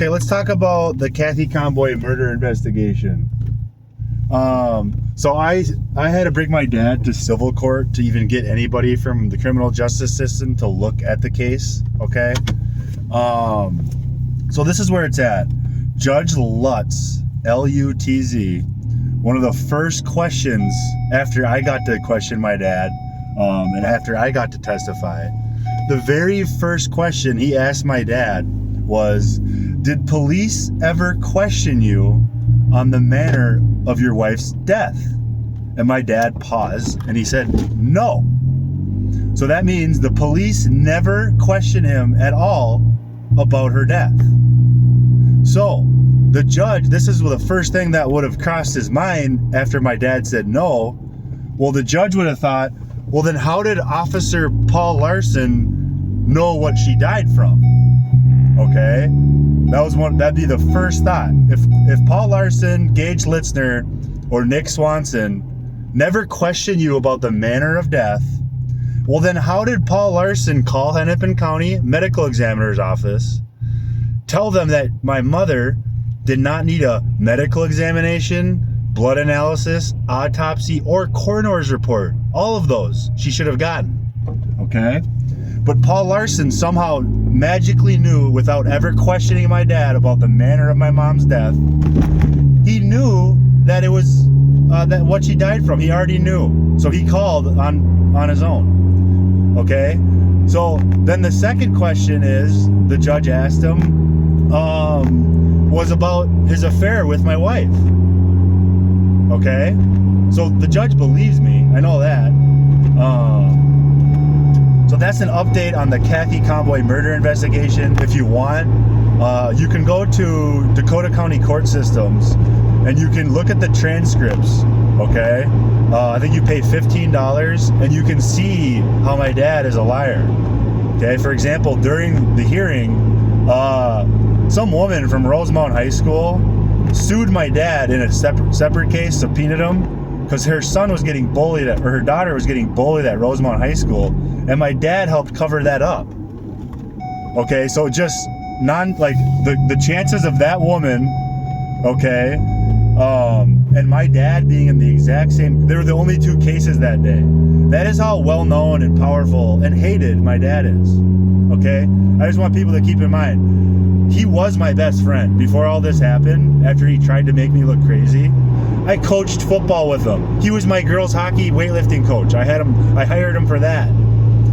Okay, let's talk about the Kathy Conboy murder investigation. So I had to bring my dad to civil court to even get anybody from the criminal justice system to look at the case, okay? So this is where it's at. Judge Lutz, L-U-T-Z, one of the first questions after I got to question my dad, and after I got to testify, the very first question he asked my dad was, did police ever question you on the manner of your wife's death? And my dad paused and he said, no. So that means the police never questioned him at all about her death. So the judge, this is the first thing that would have crossed his mind after my dad said no. Well, the judge would have thought, well, then how did Officer Paul Larson know what she died from? Okay, that'd be the first thought. If Paul Larson, Gage Litzner, or Nick Swanson never question you about the manner of death, well then how did Paul Larson call Hennepin County Medical Examiner's Office, tell them that my mother did not need a medical examination, blood analysis, autopsy, or coroner's report? All of those she should have gotten, okay? But Paul Larson somehow magically knew, without ever questioning my dad about the manner of my mom's death, he knew that it was that what she died from. He already knew, so he called on his own. Okay, so then the second question is the judge asked him was about his affair with my wife. Okay, so the judge believes me. I know that. So that's an update on the Kathy Conboy murder investigation. If you want, you can go to Dakota County Court Systems and you can look at the transcripts, okay? I think you pay $15 and you can see how my dad is a liar, okay? For example, during the hearing, some woman from Rosemount High School sued my dad in a separate case, subpoenaed him, because her son was getting bullied or her daughter was getting bullied at Rosemount High School, and my dad helped cover that up. Okay, so just the chances of that woman, okay, and my dad being in the exact same, they were the only two cases that day. That is how well known and powerful and hated my dad is. Okay, I just want people to keep in mind, he was my best friend before all this happened. After he tried to make me look crazy, I coached football with him. He was my girls hockey weightlifting coach. I hired him for that.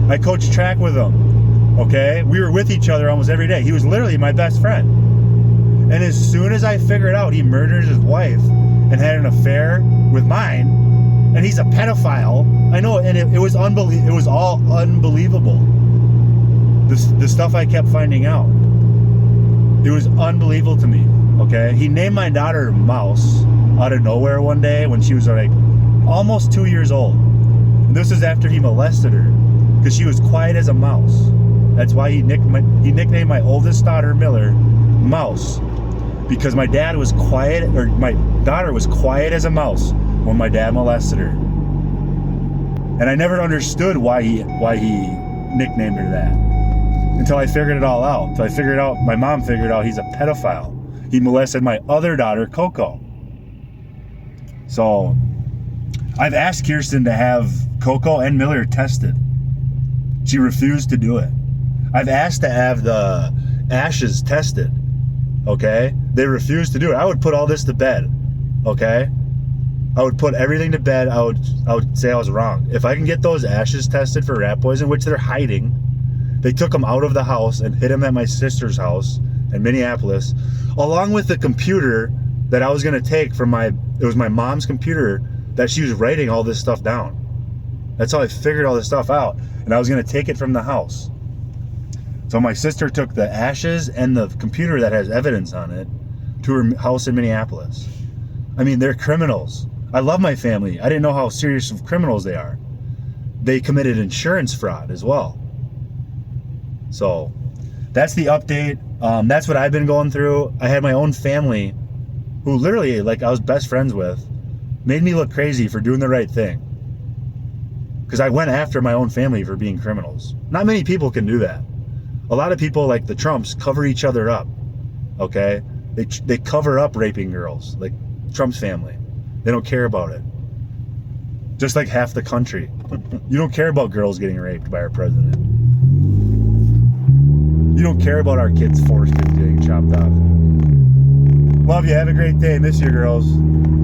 I coached track with him. Okay, we were with each other almost every day. He was literally my best friend. And as soon as I figured out he murdered his wife and had an affair with mine, and he's a pedophile, I know, and it was unbelievable. It was all unbelievable. The stuff I kept finding out, it was unbelievable to me. Okay, he named my daughter Mouse out of nowhere one day when she was like almost 2 years old. And this is after he molested her, because she was quiet as a mouse. That's why he nicknamed my oldest daughter, Miller, Mouse, because my dad was quiet, or my daughter was quiet as a mouse when my dad molested her. And I never understood why he nicknamed her that until I figured it all out. So my mom figured out he's a pedophile. He molested my other daughter, Coco. So I've asked Kirsten to have Coco and Miller tested. She refused to do it. I've asked to have the ashes tested. Okay? They refused to do it. I would put all this to bed. Okay? I would put everything to bed. I would say I was wrong. If I can get those ashes tested for rat poison, which they're hiding, they took them out of the house and hid them at my sister's house in Minneapolis, along with the computer that I was going to take from it was my mom's computer that she was writing all this stuff down. That's how I figured all this stuff out. And I was going to take it from the house. So my sister took the ashes and the computer that has evidence on it to her house in Minneapolis. I mean, they're criminals. I love my family. I didn't know how serious of criminals they are. They committed insurance fraud as well. So that's the update. That's what I've been going through. I had my own family who literally, like, I was best friends with, made me look crazy for doing the right thing. Because I went after my own family for being criminals. Not many people can do that. A lot of people, like the Trumps, cover each other up. okay? They cover up raping girls, like Trump's family. They don't care about it. Just like half the country. You don't care about girls getting raped by our president. You don't care about our kids, forced kids getting chopped off. Love you. Have a great day. Miss you, girls.